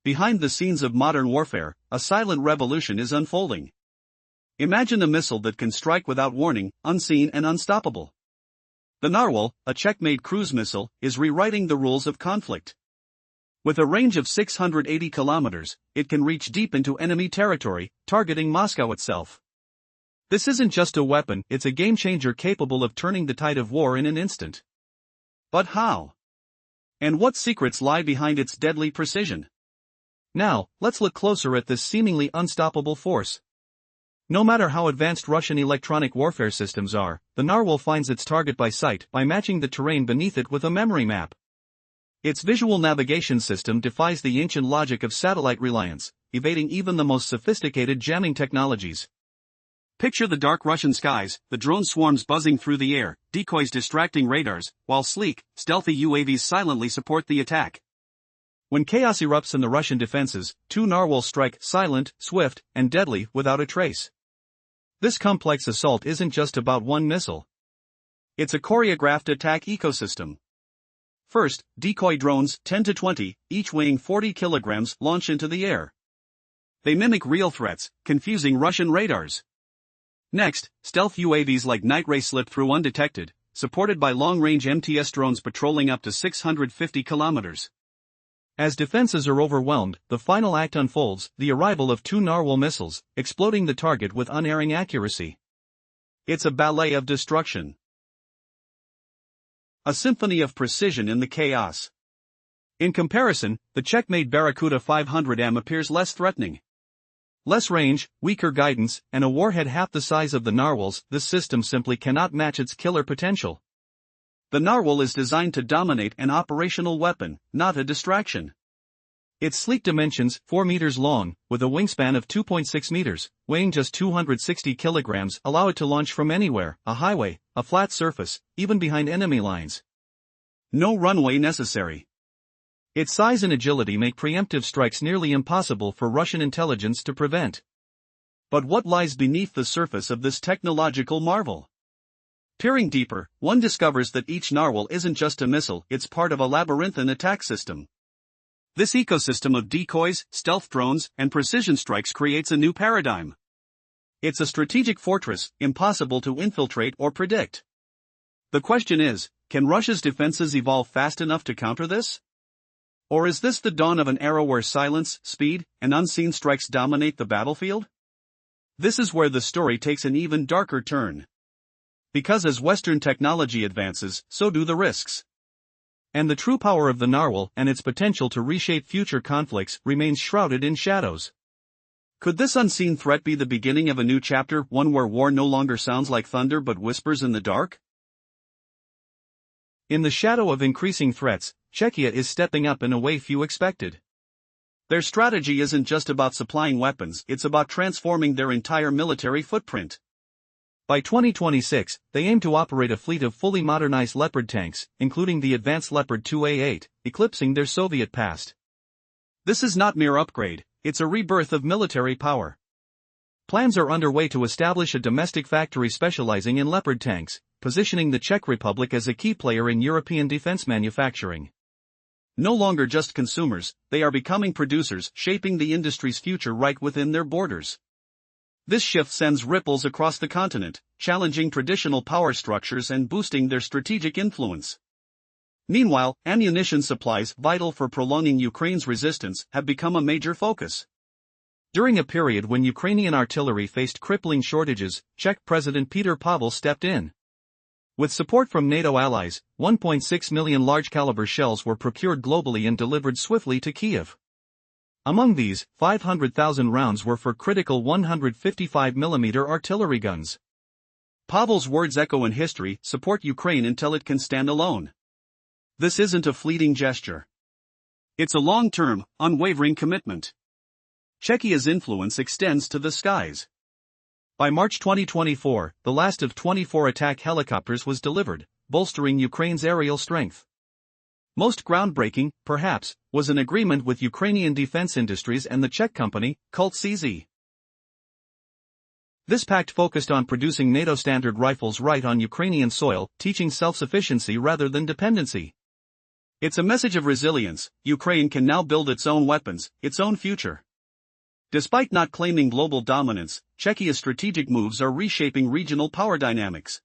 behind the scenes of modern warfare, a silent revolution is unfolding. Imagine a missile that can strike without warning, unseen and unstoppable. The Narwhal, a Czech-made cruise missile, is rewriting the rules of conflict. With a range of 680 kilometers, it can reach deep into enemy territory, targeting Moscow itself. This isn't just a weapon, it's a game-changer capable of turning the tide of war in an instant. But how? And what secrets lie behind its deadly precision? Now, let's look closer at this seemingly unstoppable force. No matter how advanced Russian electronic warfare systems are, the Narwhal finds its target by sight by matching the terrain beneath it with a memory map. Its visual navigation system defies the ancient logic of satellite reliance, evading even the most sophisticated jamming technologies. Picture the dark Russian skies, the drone swarms buzzing through the air, decoys distracting radars, while sleek, stealthy UAVs silently support the attack. When chaos erupts in the Russian defenses, two Narwhals strike silent, swift, and deadly without a trace. This complex assault isn't just about one missile. It's a choreographed attack ecosystem. First, decoy drones, 10 to 20, each weighing 40 kilograms, launch into the air. They mimic real threats, confusing Russian radars. Next, stealth UAVs like Night Ray slip through undetected, supported by long-range MTS drones patrolling up to 650 kilometers. As defenses are overwhelmed, the final act unfolds, the arrival of two Narwhal missiles, exploding the target with unerring accuracy. It's a ballet of destruction. A symphony of precision in the chaos. In comparison, the Czech-made Barracuda 500M appears less threatening. Less range, weaker guidance, and a warhead half the size of the Narwhal's, this system simply cannot match its killer potential. The Narwhal is designed to dominate an operational weapon, not a distraction. Its sleek dimensions, 4 meters long, with a wingspan of 2.6 meters, weighing just 260 kilograms, allow it to launch from anywhere, a highway, a flat surface, even behind enemy lines. No runway necessary. Its size and agility make preemptive strikes nearly impossible for Russian intelligence to prevent. But what lies beneath the surface of this technological marvel? Peering deeper, one discovers that each Narwhal isn't just a missile, it's part of a labyrinthine attack system. This ecosystem of decoys, stealth drones, and precision strikes creates a new paradigm. It's a strategic fortress, impossible to infiltrate or predict. The question is, can Russia's defenses evolve fast enough to counter this? Or is this the dawn of an era where silence, speed, and unseen strikes dominate the battlefield? This is where the story takes an even darker turn. Because as Western technology advances, so do the risks. And the true power of the Narwhal and its potential to reshape future conflicts remains shrouded in shadows. Could this unseen threat be the beginning of a new chapter, one where war no longer sounds like thunder but whispers in the dark? In the shadow of increasing threats, Czechia is stepping up in a way few expected. Their strategy isn't just about supplying weapons, it's about transforming their entire military footprint. By 2026, they aim to operate a fleet of fully modernized Leopard tanks, including the advanced Leopard 2A8, eclipsing their Soviet past. This is not mere upgrade, it's a rebirth of military power. Plans are underway to establish a domestic factory specializing in Leopard tanks, positioning the Czech Republic as a key player in European defense manufacturing. No longer just consumers, they are becoming producers, shaping the industry's future right within their borders. This shift sends ripples across the continent, challenging traditional power structures and boosting their strategic influence. Meanwhile, ammunition supplies, vital for prolonging Ukraine's resistance, have become a major focus. During a period when Ukrainian artillery faced crippling shortages, Czech President Petr Pavel stepped in. With support from NATO allies, 1.6 million large-caliber shells were procured globally and delivered swiftly to Kyiv. Among these, 500,000 rounds were for critical 155mm artillery guns. Pavel's words echo in history, support Ukraine until it can stand alone. This isn't a fleeting gesture. It's a long-term, unwavering commitment. Czechia's influence extends to the skies. By March 2024, the last of 24 attack helicopters was delivered, bolstering Ukraine's aerial strength. Most groundbreaking, perhaps, was an agreement with Ukrainian defense industries and the Czech company, Cult CZ. This pact focused on producing NATO-standard rifles right on Ukrainian soil, teaching self-sufficiency rather than dependency. It's a message of resilience. Ukraine can now build its own weapons, its own future. Despite not claiming global dominance, Czechia's strategic moves are reshaping regional power dynamics.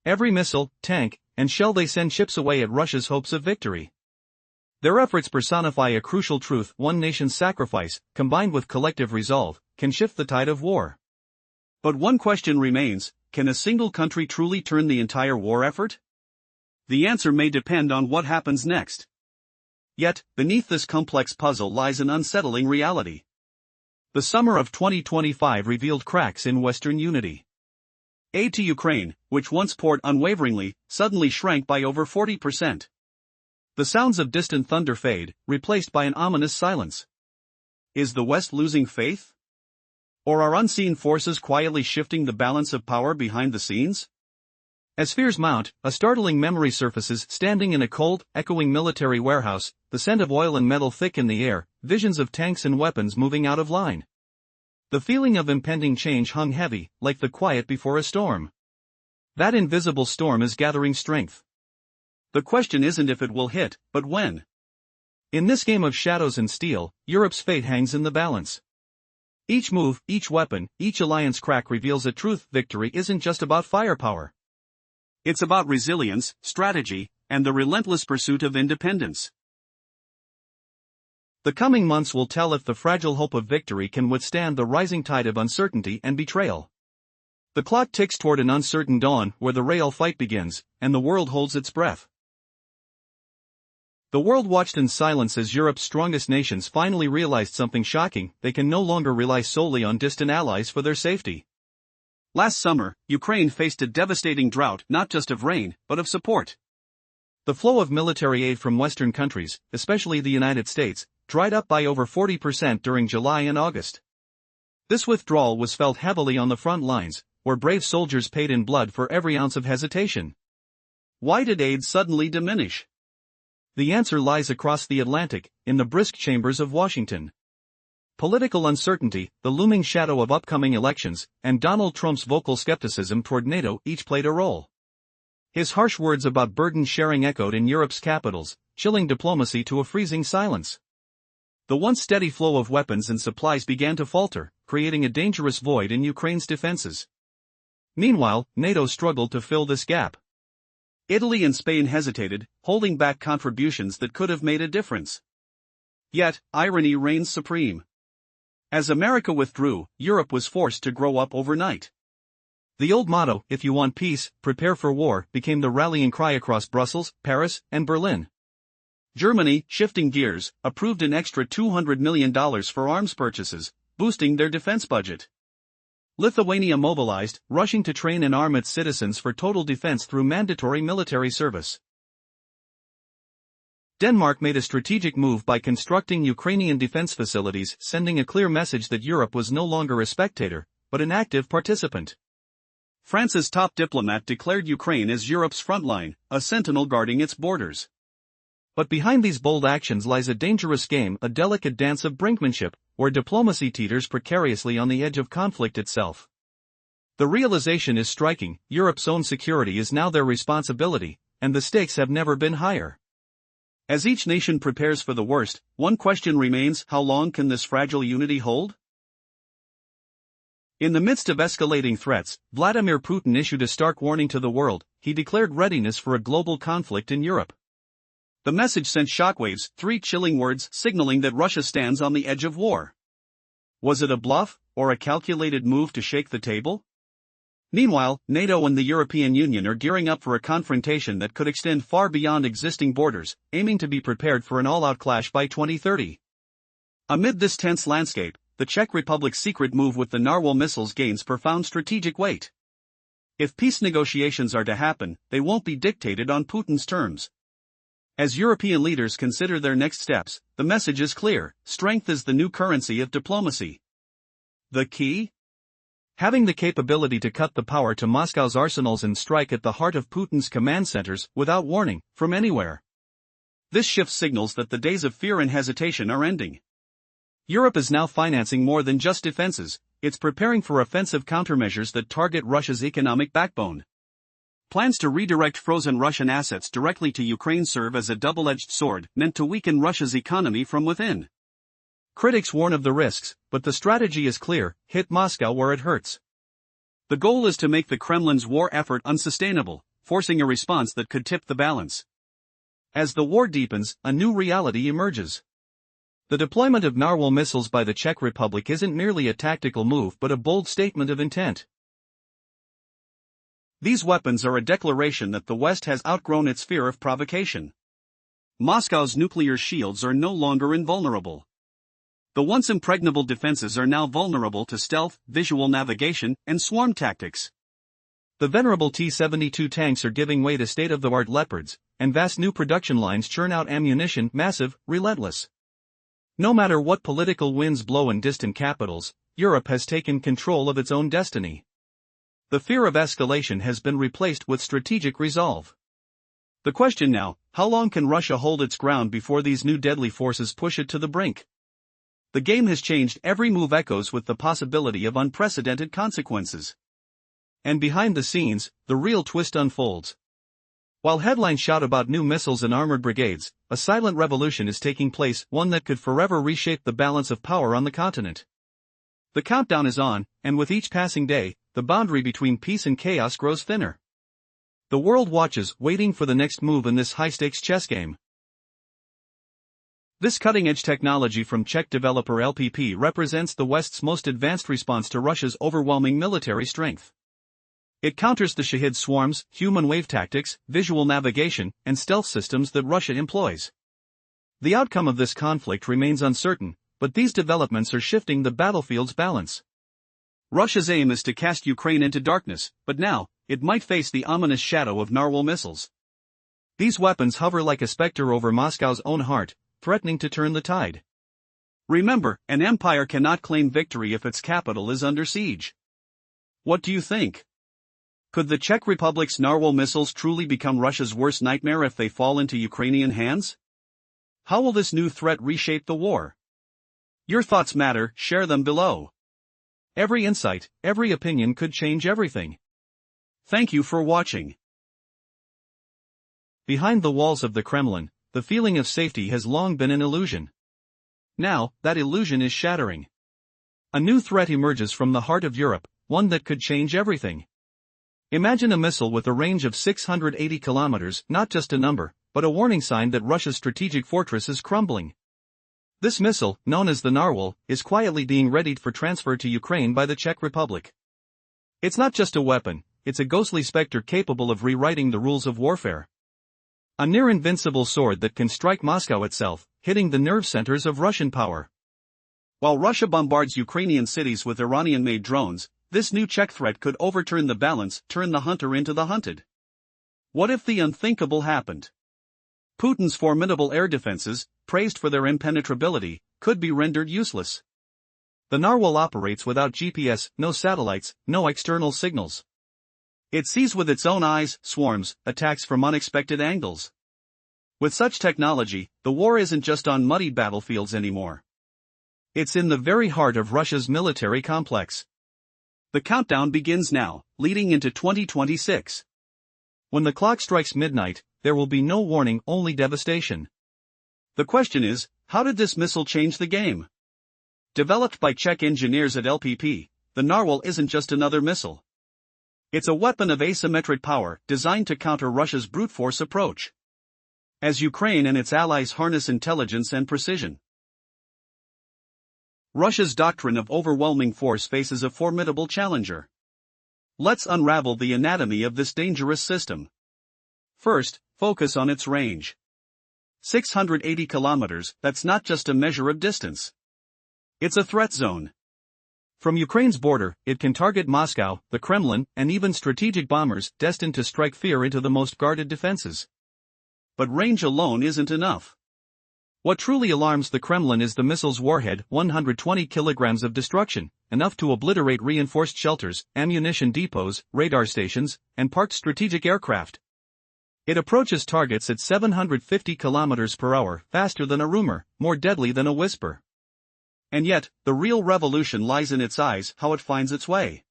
Every missile, tank, and shell they send chips away at Russia's hopes of victory. Their efforts personify a crucial truth: one nation's sacrifice, combined with collective resolve, can shift the tide of war. But one question remains: can a single country truly turn the entire war effort? The answer may depend on what happens next. Yet, beneath this complex puzzle lies an unsettling reality. The summer of 2025 revealed cracks in Western unity. Aid to Ukraine, which once poured unwaveringly, suddenly shrank by over 40%. The sounds of distant thunder fade, replaced by an ominous silence. Is the West losing faith? Or are unseen forces quietly shifting the balance of power behind the scenes? As fears mount, a startling memory surfaces. Standing in a cold, echoing military warehouse, the scent of oil and metal thick in the air, visions of tanks and weapons moving out of line. The feeling of impending change hung heavy, like the quiet before a storm. That invisible storm is gathering strength. The question isn't if it will hit, but when. In this game of shadows and steel, Europe's fate hangs in the balance. Each move, each weapon, each alliance crack reveals a truth: victory isn't just about firepower. It's about resilience, strategy, and the relentless pursuit of independence. The coming months will tell if the fragile hope of victory can withstand the rising tide of uncertainty and betrayal. The clock ticks toward an uncertain dawn where the real fight begins, and the world holds its breath. The world watched in silence as Europe's strongest nations finally realized something shocking: they can no longer rely solely on distant allies for their safety. Last summer, Ukraine faced a devastating drought, not just of rain, but of support. The flow of military aid from Western countries, especially the United States, dried up by over 40% during July and August. This withdrawal was felt heavily on the front lines, where brave soldiers paid in blood for every ounce of hesitation. Why did aid suddenly diminish? The answer lies across the Atlantic, in the brisk chambers of Washington. Political uncertainty, the looming shadow of upcoming elections, and Donald Trump's vocal skepticism toward NATO each played a role. His harsh words about burden sharing echoed in Europe's capitals, chilling diplomacy to a freezing silence. The once steady flow of weapons and supplies began to falter, creating a dangerous void in Ukraine's defenses. Meanwhile, NATO struggled to fill this gap. Italy and Spain hesitated, holding back contributions that could have made a difference. Yet, irony reigns supreme. As America withdrew, Europe was forced to grow up overnight. The old motto, "if you want peace, prepare for war," became the rallying cry across Brussels, Paris, and Berlin. Germany, shifting gears, approved an extra $200 million for arms purchases, boosting their defense budget. Lithuania mobilized, rushing to train and arm its citizens for total defense through mandatory military service. Denmark made a strategic move by constructing Ukrainian defense facilities, sending a clear message that Europe was no longer a spectator, but an active participant. France's top diplomat declared Ukraine as Europe's front line, a sentinel guarding its borders. But behind these bold actions lies a dangerous game, a delicate dance of brinkmanship, where diplomacy teeters precariously on the edge of conflict itself. The realization is striking: Europe's own security is now their responsibility, and the stakes have never been higher. As each nation prepares for the worst, one question remains: how long can this fragile unity hold? In the midst of escalating threats, Vladimir Putin issued a stark warning to the world. He declared readiness for a global conflict in Europe. The message sent shockwaves, 3 chilling words signaling that Russia stands on the edge of war. Was it a bluff, or a calculated move to shake the table? Meanwhile, NATO and the European Union are gearing up for a confrontation that could extend far beyond existing borders, aiming to be prepared for an all-out clash by 2030. Amid this tense landscape, the Czech Republic's secret move with the Narwhal missiles gains profound strategic weight. If peace negotiations are to happen, they won't be dictated on Putin's terms. As European leaders consider their next steps, the message is clear: strength is the new currency of diplomacy. The key? Having the capability to cut the power to Moscow's arsenals and strike at the heart of Putin's command centers, without warning, from anywhere. This shift signals that the days of fear and hesitation are ending. Europe is now financing more than just defenses, it's preparing for offensive countermeasures that target Russia's economic backbone. Plans to redirect frozen Russian assets directly to Ukraine serve as a double-edged sword meant to weaken Russia's economy from within. Critics warn of the risks, but the strategy is clear: hit Moscow where it hurts. The goal is to make the Kremlin's war effort unsustainable, forcing a response that could tip the balance. As the war deepens, a new reality emerges. The deployment of Narwhal missiles by the Czech Republic isn't merely a tactical move but a bold statement of intent. These weapons are a declaration that the West has outgrown its fear of provocation. Moscow's nuclear shields are no longer invulnerable. The once impregnable defenses are now vulnerable to stealth, visual navigation, and swarm tactics. The venerable T-72 tanks are giving way to state-of-the-art Leopards, and vast new production lines churn out ammunition, massive, relentless. No matter what political winds blow in distant capitals, Europe has taken control of its own destiny. The fear of escalation has been replaced with strategic resolve. The question now: how long can Russia hold its ground before these new deadly forces push it to the brink? The game has changed. Every move echoes with the possibility of unprecedented consequences. And behind the scenes, the real twist unfolds. While headlines shout about new missiles and armored brigades, a silent revolution is taking place, one that could forever reshape the balance of power on the continent. The countdown is on, and with each passing day, the boundary between peace and chaos grows thinner. The world watches, waiting for the next move in this high-stakes chess game. This cutting-edge technology from Czech developer LPP represents the West's most advanced response to Russia's overwhelming military strength. It counters the Shahid swarms, human wave tactics, visual navigation, and stealth systems that Russia employs. The outcome of this conflict remains uncertain, but these developments are shifting the battlefield's balance. Russia's aim is to cast Ukraine into darkness, but now, it might face the ominous shadow of Narwhal missiles. These weapons hover like a specter over Moscow's own heart, threatening to turn the tide. Remember, an empire cannot claim victory if its capital is under siege. What do you think? Could the Czech Republic's Narwhal missiles truly become Russia's worst nightmare if they fall into Ukrainian hands? How will this new threat reshape the war? Your thoughts matter, share them below. Every insight, every opinion could change everything. Thank you for watching. Behind the walls of the Kremlin, the feeling of safety has long been an illusion. Now, that illusion is shattering. A new threat emerges from the heart of Europe, one that could change everything. Imagine a missile with a range of 680 kilometers, not just a number, but a warning sign that Russia's strategic fortress is crumbling. This missile, known as the Narwhal, is quietly being readied for transfer to Ukraine by the Czech Republic. It's not just a weapon, it's a ghostly specter capable of rewriting the rules of warfare. A near-invincible sword that can strike Moscow itself, hitting the nerve centers of Russian power. While Russia bombards Ukrainian cities with Iranian-made drones, this new Czech threat could overturn the balance, turn the hunter into the hunted. What if the unthinkable happened? Putin's formidable air defenses, praised for their impenetrability, could be rendered useless. The Narwhal operates without GPS, no satellites, no external signals. It sees with its own eyes, swarms, attacks from unexpected angles. With such technology, the war isn't just on muddy battlefields anymore. It's in the very heart of Russia's military complex. The countdown begins now, leading into 2026. When the clock strikes midnight, there will be no warning, only devastation. The question is, how did this missile change the game? Developed by Czech engineers at LPP, the Narwhal isn't just another missile. It's a weapon of asymmetric power, designed to counter Russia's brute force approach. As Ukraine and its allies harness intelligence and precision, Russia's doctrine of overwhelming force faces a formidable challenger. Let's unravel the anatomy of this dangerous system. First, focus on its range. 680 kilometers, that's not just a measure of distance. It's a threat zone. From Ukraine's border, it can target Moscow, the Kremlin, and even strategic bombers destined to strike fear into the most guarded defenses. But range alone isn't enough. What truly alarms the Kremlin is the missile's warhead, 120 kilograms of destruction, enough to obliterate reinforced shelters, ammunition depots, radar stations, and parked strategic aircraft. It approaches targets at 750 kilometers per hour, faster than a rumor, more deadly than a whisper. And yet, the real revolution lies in its eyes, how it finds its way.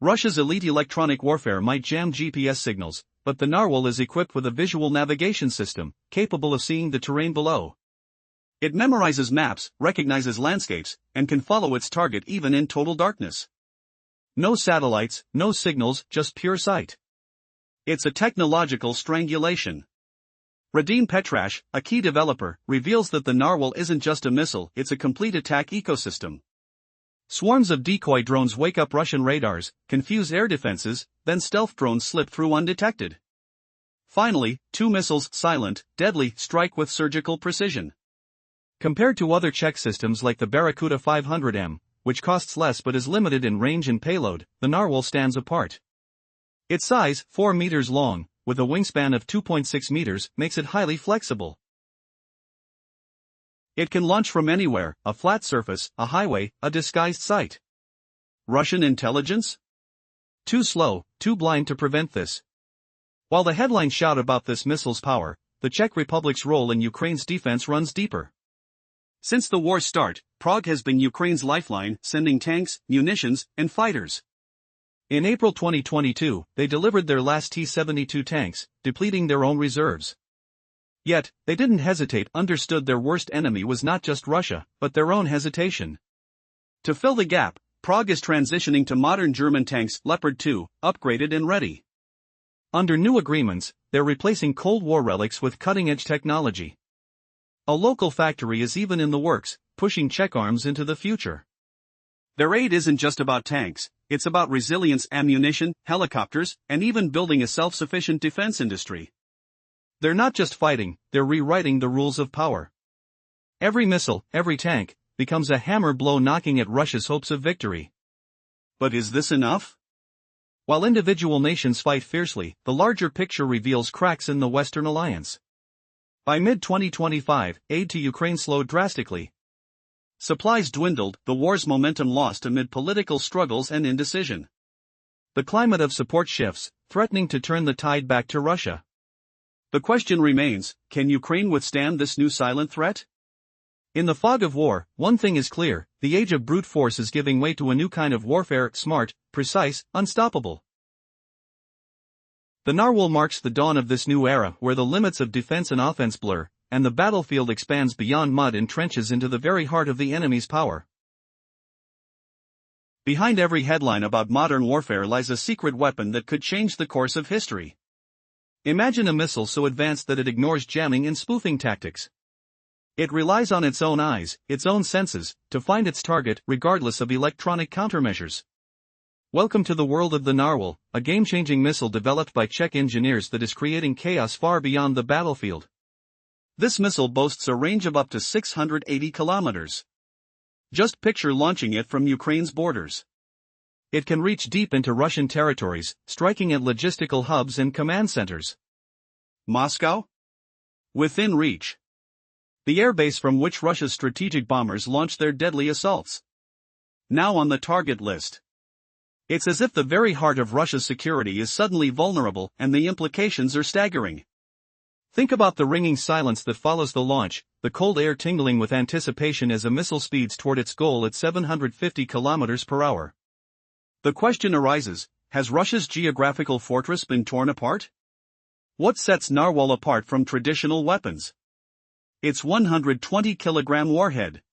Russia's elite electronic warfare might jam GPS signals, but the Narwhal is equipped with a visual navigation system, capable of seeing the terrain below. It memorizes maps, recognizes landscapes, and can follow its target even in total darkness. No satellites, no signals, just pure sight. It's a technological strangulation. Radim Petrash, a key developer, reveals that the Narwhal isn't just a missile, it's a complete attack ecosystem. Swarms of decoy drones wake up Russian radars, confuse air defenses, then stealth drones slip through undetected. Finally, two missiles, silent, deadly, strike with surgical precision. Compared to other Czech systems like the Barracuda 500M, which costs less but is limited in range and payload, the Narwhal stands apart. Its size, 4 meters long, with a wingspan of 2.6 meters, makes it highly flexible. It can launch from anywhere, a flat surface, a highway, a disguised site. Russian intelligence? Too slow, too blind to prevent this. While the headlines shout about this missile's power, the Czech Republic's role in Ukraine's defense runs deeper. Since the war's start, Prague has been Ukraine's lifeline, sending tanks, munitions, and fighters. In April 2022, they delivered their last T-72 tanks, depleting their own reserves. Yet, they didn't hesitate, understood their worst enemy was not just Russia, but their own hesitation. To fill the gap, Prague is transitioning to modern German tanks Leopard 2, upgraded and ready. Under new agreements, they're replacing Cold War relics with cutting-edge technology. A local factory is even in the works, pushing Czech arms into the future. Their aid isn't just about tanks, it's about resilience, ammunition, helicopters, and even building a self-sufficient defense industry. They're not just fighting, they're rewriting the rules of power. Every missile, every tank, becomes a hammer blow knocking at Russia's hopes of victory. But is this enough? While individual nations fight fiercely, the larger picture reveals cracks in the Western alliance. By mid-2025, aid to Ukraine slowed drastically. Supplies dwindled, the war's momentum lost amid political struggles and indecision. The climate of support shifts, threatening to turn the tide back to Russia. The question remains, can Ukraine withstand this new silent threat? In the fog of war, one thing is clear, the age of brute force is giving way to a new kind of warfare, smart, precise, unstoppable. The Narwhal marks the dawn of this new era where the limits of defense and offense blur, and the battlefield expands beyond mud and trenches into the very heart of the enemy's power. Behind every headline about modern warfare lies a secret weapon that could change the course of history. Imagine a missile so advanced that it ignores jamming and spoofing tactics. It relies on its own eyes, its own senses, to find its target regardless of electronic countermeasures. Welcome to the world of the Narwhal, a game-changing missile developed by Czech engineers that is creating chaos far beyond the battlefield. This missile boasts a range of up to 680 kilometers. Just picture launching it from Ukraine's borders. It can reach deep into Russian territories, striking at logistical hubs and command centers. Moscow? Within reach. The airbase from which Russia's strategic bombers launch their deadly assaults. Now on the target list. It's as if the very heart of Russia's security is suddenly vulnerable, and the implications are staggering. Think about the ringing silence that follows the launch, the cold air tingling with anticipation as a missile speeds toward its goal at 750 kilometers per hour. The question arises, has Russia's geographical fortress been torn apart? What sets Narwhal apart from traditional weapons? Its 120-kilogram warhead.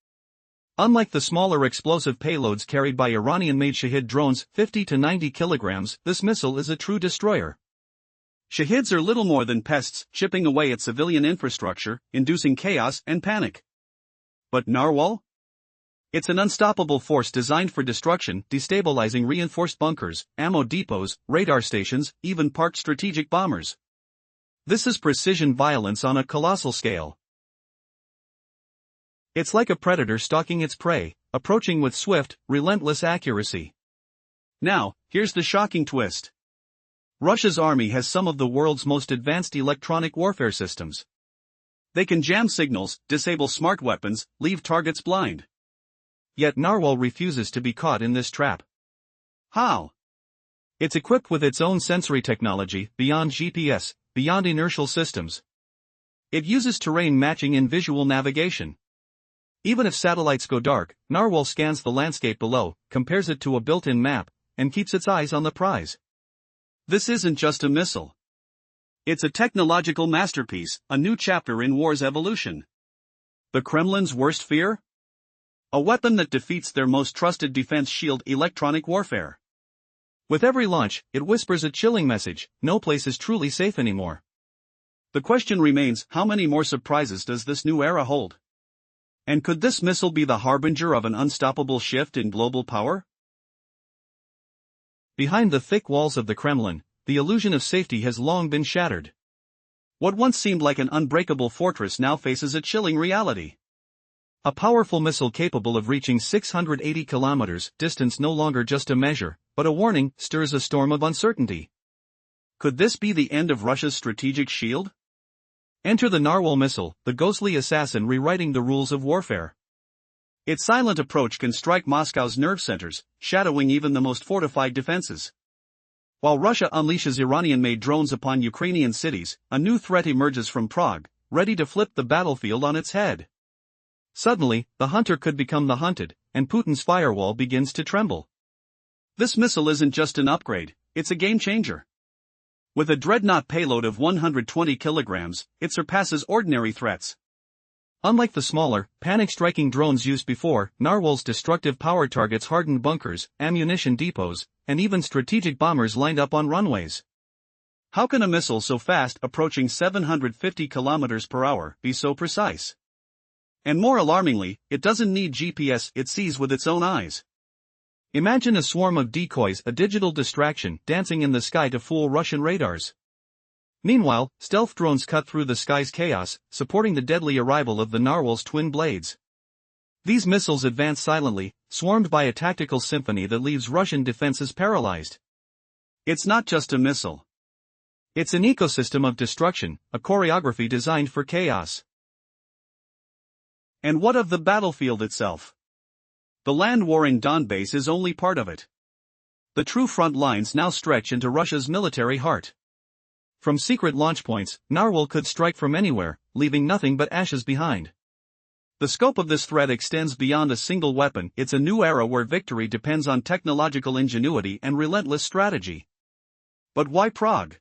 Unlike the smaller explosive payloads carried by Iranian-made Shahid drones 50 to 90 kilograms, this missile is a true destroyer. Shahids are little more than pests, chipping away at civilian infrastructure, inducing chaos and panic. But Narwhal? It's an unstoppable force designed for destruction, destabilizing reinforced bunkers, ammo depots, radar stations, even parked strategic bombers. This is precision violence on a colossal scale. It's like a predator stalking its prey, approaching with swift, relentless accuracy. Now, here's the shocking twist. Russia's army has some of the world's most advanced electronic warfare systems. They can jam signals, disable smart weapons, leave targets blind. Yet Narwhal refuses to be caught in this trap. How? It's equipped with its own sensory technology, beyond GPS, beyond inertial systems. It uses terrain matching and visual navigation. Even if satellites go dark, Narwhal scans the landscape below, compares it to a built-in map, and keeps its eyes on the prize. This isn't just a missile. It's a technological masterpiece, a new chapter in war's evolution. The Kremlin's worst fear? A weapon that defeats their most trusted defense shield: electronic warfare. With every launch, it whispers a chilling message: no place is truly safe anymore. The question remains, how many more surprises does this new era hold? And could this missile be the harbinger of an unstoppable shift in global power? Behind the thick walls of the Kremlin, the illusion of safety has long been shattered. What once seemed like an unbreakable fortress now faces a chilling reality. A powerful missile capable of reaching 680 kilometers distance, no longer just a measure, but a warning, stirs a storm of uncertainty. Could this be the end of Russia's strategic shield? Enter the Narwhal missile, the ghostly assassin rewriting the rules of warfare. Its silent approach can strike Moscow's nerve centers, shadowing even the most fortified defenses. While Russia unleashes Iranian-made drones upon Ukrainian cities, a new threat emerges from Prague, ready to flip the battlefield on its head. Suddenly, the hunter could become the hunted, and Putin's firewall begins to tremble. This missile isn't just an upgrade, it's a game-changer. With a dreadnought payload of 120 kilograms, it surpasses ordinary threats. Unlike the smaller, panic-striking drones used before, Narwhal's destructive power targets hardened bunkers, ammunition depots, and even strategic bombers lined up on runways. How can a missile so fast, approaching 750 kilometers per hour, be so precise? And more alarmingly, it doesn't need GPS, it sees with its own eyes. Imagine a swarm of decoys, a digital distraction, dancing in the sky to fool Russian radars. Meanwhile, stealth drones cut through the sky's chaos, supporting the deadly arrival of the Narwhal's twin blades. These missiles advance silently, swarmed by a tactical symphony that leaves Russian defenses paralyzed. It's not just a missile. It's an ecosystem of destruction, a choreography designed for chaos. And what of the battlefield itself? The land-warring Donbass is only part of it. The true front lines now stretch into Russia's military heart. From secret launch points, Narwhal could strike from anywhere, leaving nothing but ashes behind. The scope of this threat extends beyond a single weapon. It's a new era where victory depends on technological ingenuity and relentless strategy. But why Prague?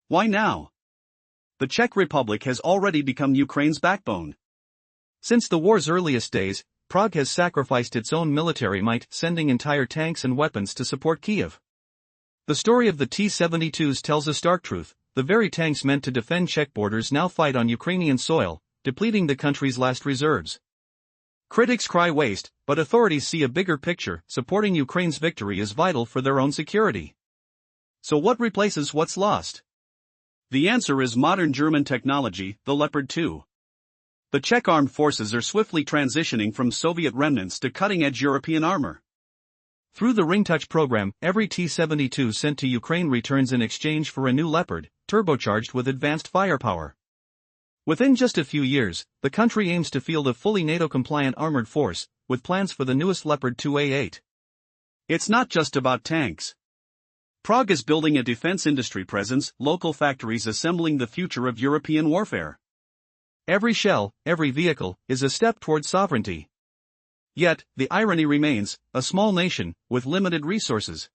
Why now? The Czech Republic has already become Ukraine's backbone. Since the war's earliest days, Prague has sacrificed its own military might, sending entire tanks and weapons to support Kiev. The story of the T-72s tells a stark truth: the very tanks meant to defend Czech borders now fight on Ukrainian soil, depleting the country's last reserves. Critics cry waste, but authorities see a bigger picture: supporting Ukraine's victory is vital for their own security. So what replaces what's lost? The answer is modern German technology, the Leopard 2. The Czech armed forces are swiftly transitioning from Soviet remnants to cutting-edge European armor. Through the Ringtouch program, every T-72 sent to Ukraine returns in exchange for a new Leopard, turbocharged with advanced firepower. Within just a few years, the country aims to field a fully NATO-compliant armored force, with plans for the newest Leopard 2A8. It's not just about tanks. Prague is building a defense industry presence, local factories assembling the future of European warfare. Every shell, every vehicle, is a step towards sovereignty. Yet, the irony remains: a small nation, with limited resources,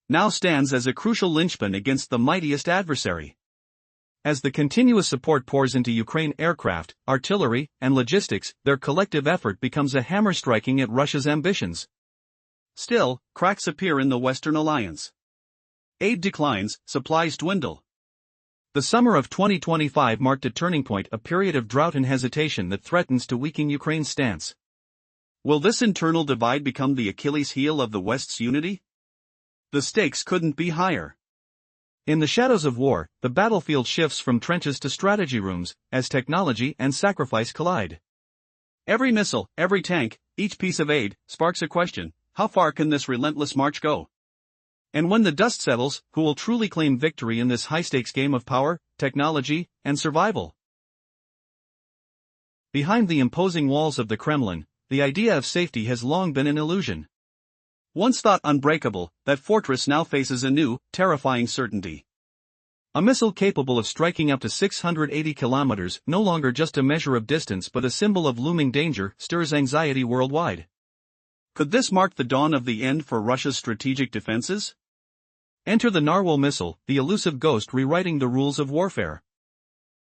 now stands as a crucial linchpin against the mightiest adversary. As the continuous support pours into Ukraine aircraft, artillery, and logistics, their collective effort becomes a hammer striking at Russia's ambitions. Still, cracks appear in the Western alliance. Aid declines, supplies dwindle. The summer of 2025 marked a turning point, a period of drought and hesitation that threatens to weaken Ukraine's stance. Will this internal divide become the Achilles heel of the West's unity? The stakes couldn't be higher. In the shadows of war, the battlefield shifts from trenches to strategy rooms, as technology and sacrifice collide. Every missile, every tank, each piece of aid, sparks a question: how far can this relentless march go? And when the dust settles, who will truly claim victory in this high-stakes game of power, technology, and survival? Behind the imposing walls of the Kremlin, the idea of safety has long been an illusion. Once thought unbreakable, that fortress now faces a new, terrifying certainty. A missile capable of striking up to 680 kilometers, no longer just a measure of distance but a symbol of looming danger, stirs anxiety worldwide. Could this mark the dawn of the end for Russia's strategic defenses? Enter the Narwhal missile, the elusive ghost rewriting the rules of warfare.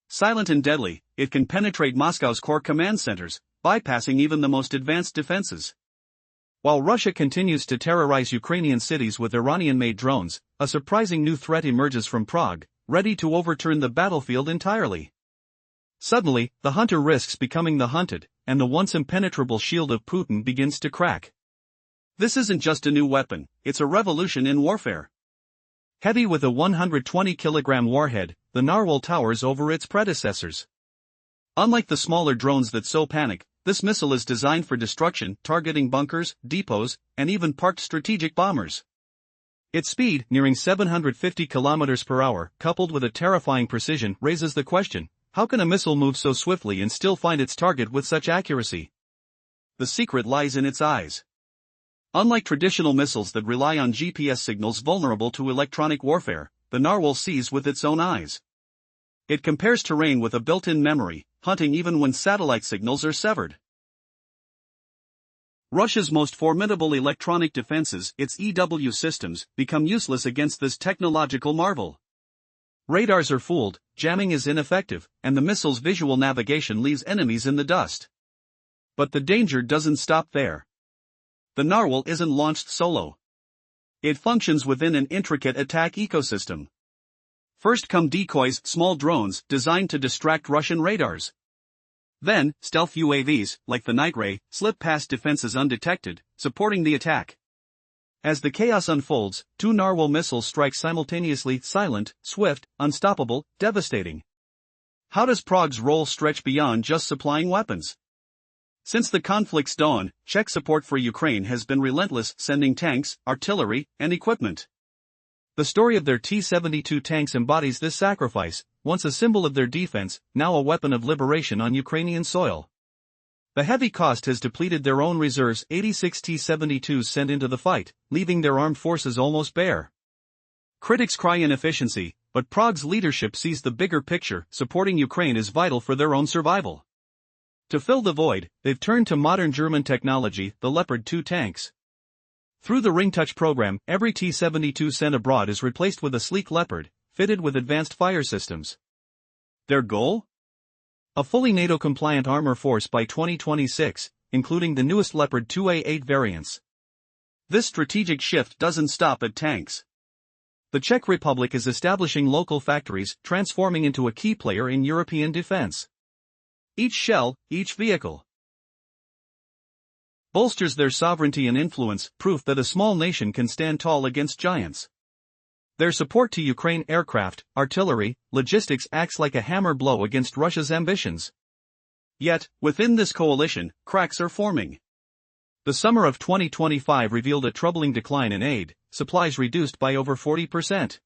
Silent and deadly, it can penetrate Moscow's core command centers, bypassing even the most advanced defenses. While Russia continues to terrorize Ukrainian cities with Iranian-made drones, a surprising new threat emerges from Prague, ready to overturn the battlefield entirely. Suddenly, the hunter risks becoming the hunted, and the once impenetrable shield of Putin begins to crack. This isn't just a new weapon, it's a revolution in warfare. Heavy with a 120-kilogram warhead, the Narwhal towers over its predecessors. Unlike the smaller drones that sow panic, this missile is designed for destruction, targeting bunkers, depots, and even parked strategic bombers. Its speed, nearing 750 km per hour, coupled with a terrifying precision, raises the question: how can a missile move so swiftly and still find its target with such accuracy? The secret lies in its eyes. Unlike traditional missiles that rely on GPS signals vulnerable to electronic warfare, the Narwhal sees with its own eyes. It compares terrain with a built-in memory, hunting even when satellite signals are severed. Russia's most formidable electronic defenses, its EW systems, become useless against this technological marvel. Radars are fooled, jamming is ineffective, and the missile's visual navigation leaves enemies in the dust. But the danger doesn't stop there. The Narwhal isn't launched solo. It functions within an intricate attack ecosystem. First come decoys, small drones designed to distract Russian radars. Then, stealth UAVs, like the Night Ray, slip past defenses undetected, supporting the attack. As the chaos unfolds, two Narwhal missiles strike simultaneously, silent, swift, unstoppable, devastating. How does Prague's role stretch beyond just supplying weapons? Since the conflict's dawn, Czech support for Ukraine has been relentless, sending tanks, artillery, and equipment. The story of their T-72 tanks embodies this sacrifice, once a symbol of their defense, now a weapon of liberation on Ukrainian soil. The heavy cost has depleted their own reserves. 86 T-72s sent into the fight, leaving their armed forces almost bare. Critics cry inefficiency, but Prague's leadership sees the bigger picture. Supporting Ukraine is vital for their own survival. To fill the void, they've turned to modern German technology, the Leopard 2 tanks. Through the Ring Touch program, every T-72 sent abroad is replaced with a sleek Leopard, fitted with advanced fire systems. Their goal? A fully NATO-compliant armor force by 2026, including the newest Leopard 2A8 variants. This strategic shift doesn't stop at tanks. The Czech Republic is establishing local factories, transforming into a key player in European defense. Each shell, each vehicle, bolsters their sovereignty and influence, proof that a small nation can stand tall against giants. Their support to Ukraine aircraft, artillery, logistics acts like a hammer blow against Russia's ambitions. Yet, within this coalition, cracks are forming. The summer of 2025 revealed a troubling decline in aid, supplies reduced by over 40%.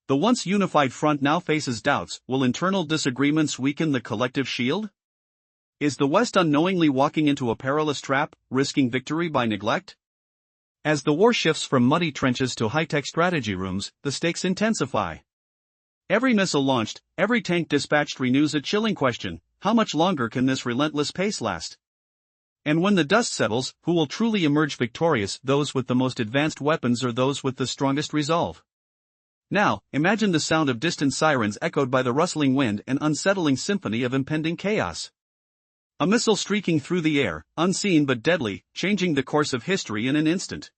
The once unified front now faces doubts. Will internal disagreements weaken the collective shield? Is the West unknowingly walking into a perilous trap, risking victory by neglect? As the war shifts from muddy trenches to high-tech strategy rooms, the stakes intensify. Every missile launched, every tank dispatched renews a chilling question: how much longer can this relentless pace last? And when the dust settles, who will truly emerge victorious, those with the most advanced weapons or those with the strongest resolve? Now, imagine the sound of distant sirens echoed by the rustling wind, an unsettling symphony of impending chaos. A missile streaking through the air, unseen but deadly, changing the course of history in an instant.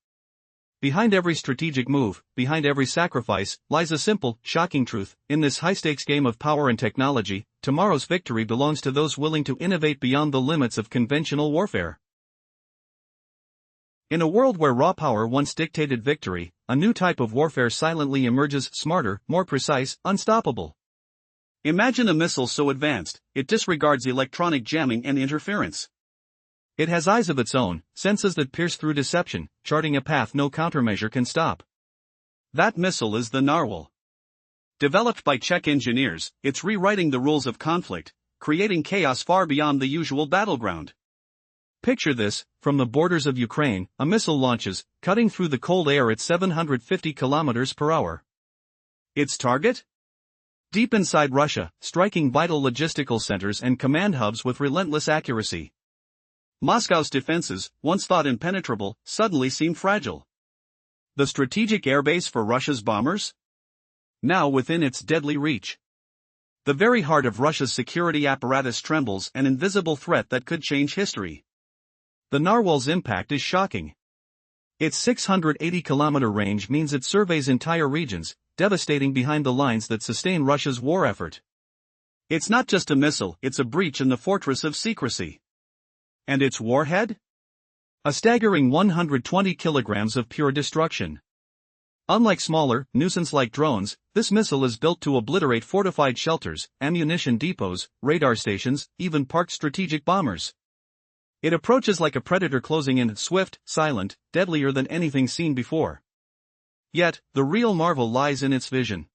Behind every strategic move, behind every sacrifice, lies a simple, shocking truth: in this high-stakes game of power and technology, tomorrow's victory belongs to those willing to innovate beyond the limits of conventional warfare. In a world where raw power once dictated victory, a new type of warfare silently emerges: smarter, more precise, unstoppable. Imagine a missile so advanced, it disregards electronic jamming and interference. It has eyes of its own, senses that pierce through deception, charting a path no countermeasure can stop. That missile is the Narwhal. Developed by Czech engineers, it's rewriting the rules of conflict, creating chaos far beyond the usual battleground. Picture this: from the borders of Ukraine, a missile launches, cutting through the cold air at 750 km per hour. Its target? Deep inside Russia, striking vital logistical centers and command hubs with relentless accuracy. Moscow's defenses, once thought impenetrable, suddenly seem fragile. The strategic airbase for Russia's bombers? Now within its deadly reach. The very heart of Russia's security apparatus trembles, an invisible threat that could change history. The Narwhal's impact is shocking. Its 680-kilometer range means it surveys entire regions, devastating behind the lines that sustain Russia's war effort. It's not just a missile, it's a breach in the fortress of secrecy. And its warhead? A staggering 120 kilograms of pure destruction. Unlike smaller, nuisance-like drones, this missile is built to obliterate fortified shelters, ammunition depots, radar stations, even parked strategic bombers. It approaches like a predator, closing in, swift, silent, deadlier than anything seen before. Yet, the real marvel lies in its vision.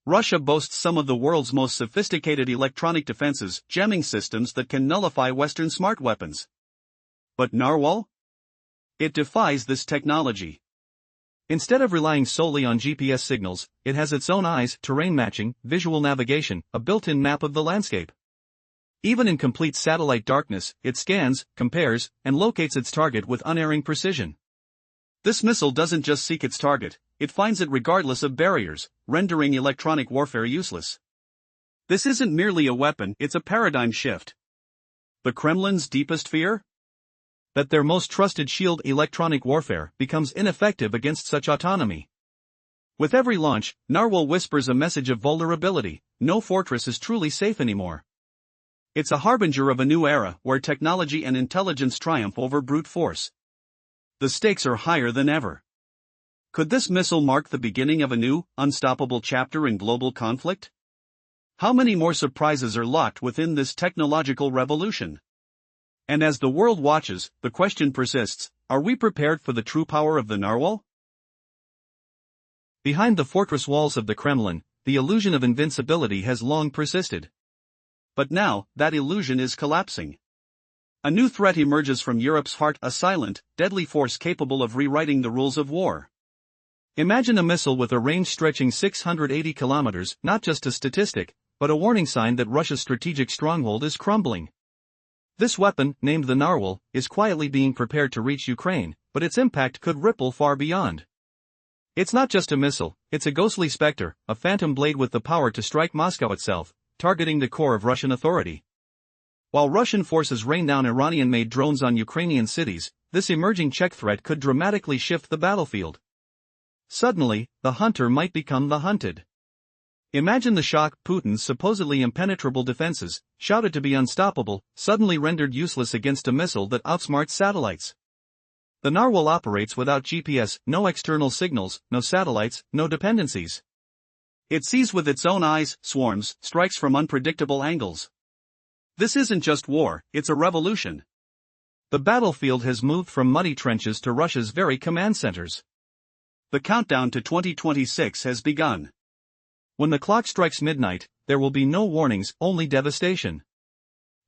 Russia boasts some of the world's most sophisticated electronic defenses, jamming systems that can nullify Western smart weapons. But Narwhal? It defies this technology. Instead of relying solely on GPS signals, it has its own eyes, terrain matching, visual navigation, a built-in map of the landscape. Even in complete satellite darkness, it scans, compares, and locates its target with unerring precision. This missile doesn't just seek its target, it finds it regardless of barriers, rendering electronic warfare useless. This isn't merely a weapon, it's a paradigm shift. The Kremlin's deepest fear? That their most trusted shield, electronic warfare, becomes ineffective against such autonomy. With every launch, Narwhal whispers a message of vulnerability: no fortress is truly safe anymore. It's a harbinger of a new era where technology and intelligence triumph over brute force. The stakes are higher than ever. Could this missile mark the beginning of a new, unstoppable chapter in global conflict? How many more surprises are locked within this technological revolution? And as the world watches, the question persists: are we prepared for the true power of the Narwhal? Behind the fortress walls of the Kremlin, the illusion of invincibility has long persisted. But now, that illusion is collapsing. A new threat emerges from Europe's heart, a silent, deadly force capable of rewriting the rules of war. Imagine a missile with a range stretching 680 kilometers, not just a statistic, but a warning sign that Russia's strategic stronghold is crumbling. This weapon, named the Narwhal, is quietly being prepared to reach Ukraine, but its impact could ripple far beyond. It's not just a missile, it's a ghostly specter, a phantom blade with the power to strike Moscow itself, targeting the core of Russian authority. While Russian forces rain down Iranian-made drones on Ukrainian cities, this emerging Czech threat could dramatically shift the battlefield. Suddenly, the hunter might become the hunted. Imagine the shock: Putin's supposedly impenetrable defenses, shouted to be unstoppable, suddenly rendered useless against a missile that outsmarts satellites. The Narwhal operates without GPS, no external signals, no satellites, no dependencies. It sees with its own eyes, swarms, strikes from unpredictable angles. This isn't just war, it's a revolution. The battlefield has moved from muddy trenches to Russia's very command centers. The countdown to 2026 has begun. When the clock strikes midnight, there will be no warnings, only devastation.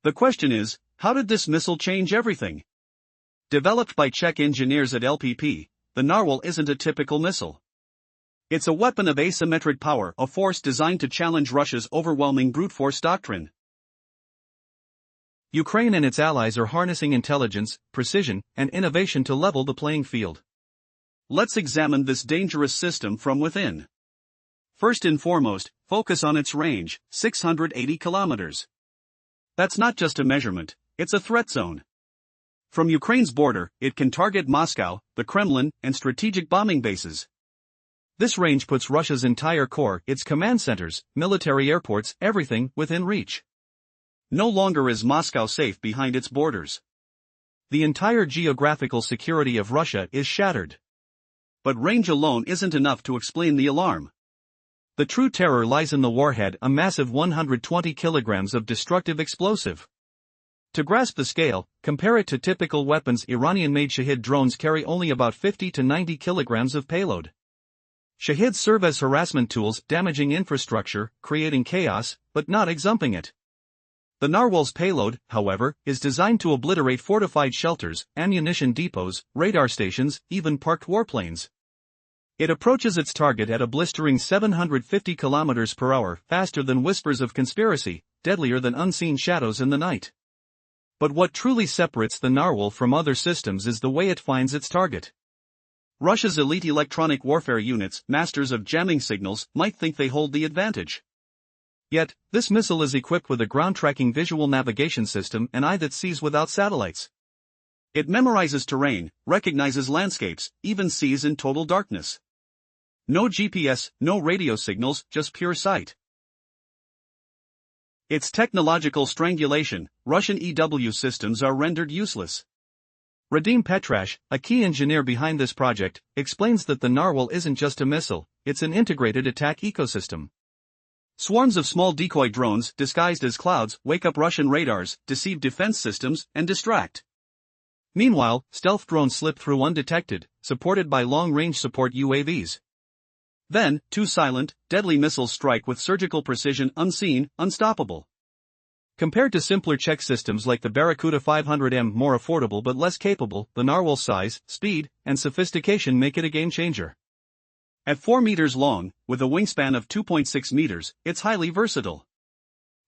The question is, how did this missile change everything? Developed by Czech engineers at LPP, the Narwhal isn't a typical missile. It's a weapon of asymmetric power, a force designed to challenge Russia's overwhelming brute force doctrine. Ukraine and its allies are harnessing intelligence, precision, and innovation to level the playing field. Let's examine this dangerous system from within. First and foremost, focus on its range, 680 kilometers. That's not just a measurement, it's a threat zone. From Ukraine's border, it can target Moscow, the Kremlin, and strategic bombing bases. This range puts Russia's entire core, its command centers, military airports, everything, within reach. No longer is Moscow safe behind its borders. The entire geographical security of Russia is shattered. But range alone isn't enough to explain the alarm. The true terror lies in the warhead, a massive 120 kilograms of destructive explosive. To grasp the scale, compare it to typical weapons. Iranian-made Shahid drones carry only about 50 to 90 kilograms of payload. Shahids serve as harassment tools, damaging infrastructure, creating chaos, but not exhumping it. The Narwhal's payload, however, is designed to obliterate fortified shelters, ammunition depots, radar stations, even parked warplanes. It approaches its target at a blistering 750 km per hour, faster than whispers of conspiracy, deadlier than unseen shadows in the night. But what truly separates the Narwhal from other systems is the way it finds its target. Russia's elite electronic warfare units, masters of jamming signals, might think they hold the advantage. Yet, this missile is equipped with a ground-tracking visual navigation system and eye that sees without satellites. It memorizes terrain, recognizes landscapes, even sees in total darkness. No GPS, no radio signals, just pure sight. Its technological strangulation, Russian EW systems are rendered useless. Radim Petrash, a key engineer behind this project, explains that the Narwhal isn't just a missile, it's an integrated attack ecosystem. Swarms of small decoy drones, disguised as clouds, wake up Russian radars, deceive defense systems, and distract. Meanwhile, stealth drones slip through undetected, supported by long-range support UAVs. Then, two silent, deadly missiles strike with surgical precision, unseen, unstoppable. Compared to simpler Czech systems like the Barracuda 500M, more affordable but less capable, the Narwhal's size, speed, and sophistication make it a game-changer. At 4 meters long, with a wingspan of 2.6 meters, it's highly versatile.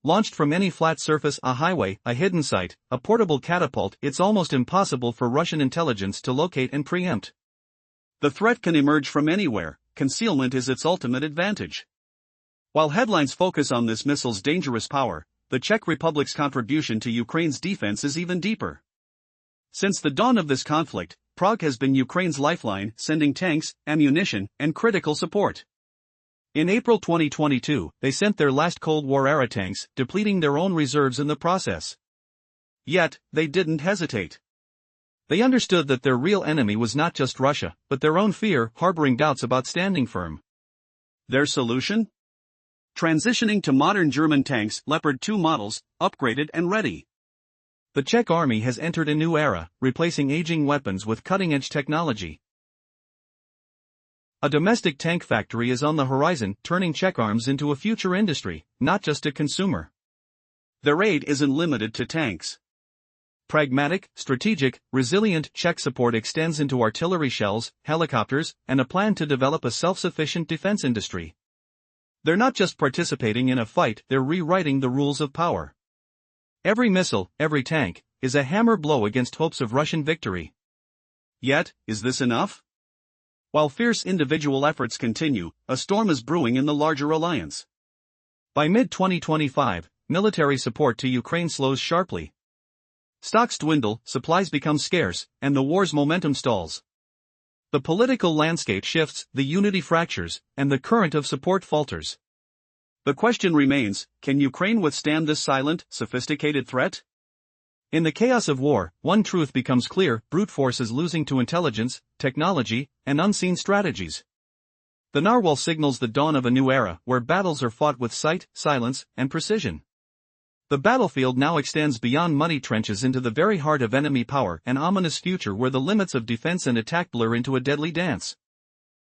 Launched from any flat surface, a highway, a hidden site, a portable catapult, it's almost impossible for Russian intelligence to locate and preempt. The threat can emerge from anywhere, concealment is its ultimate advantage. While headlines focus on this missile's dangerous power, the Czech Republic's contribution to Ukraine's defense is even deeper. Since the dawn of this conflict, Prague has been Ukraine's lifeline, sending tanks, ammunition, and critical support. In April 2022, they sent their last Cold War-era tanks, depleting their own reserves in the process. Yet, they didn't hesitate. They understood that their real enemy was not just Russia, but their own fear, harboring doubts about standing firm. Their solution? Transitioning to modern German tanks, Leopard 2 models, upgraded and ready. The Czech army has entered a new era, replacing aging weapons with cutting-edge technology. A domestic tank factory is on the horizon, turning Czech arms into a future industry, not just a consumer. Their aid isn't limited to tanks. Pragmatic, strategic, resilient Czech support extends into artillery shells, helicopters, and a plan to develop a self-sufficient defense industry. They're not just participating in a fight, they're rewriting the rules of power. Every missile, every tank, is a hammer blow against hopes of Russian victory. Yet, is this enough? While fierce individual efforts continue, a storm is brewing in the larger alliance. By mid-2025, military support to Ukraine slows sharply. Stocks dwindle, supplies become scarce, and the war's momentum stalls. The political landscape shifts, the unity fractures, and the current of support falters. The question remains, can Ukraine withstand this silent, sophisticated threat? In the chaos of war, one truth becomes clear: brute force is losing to intelligence, technology, and unseen strategies. The Narwhal signals the dawn of a new era, where battles are fought with sight, silence, and precision. The battlefield now extends beyond muddy trenches into the very heart of enemy power, an ominous future where the limits of defense and attack blur into a deadly dance.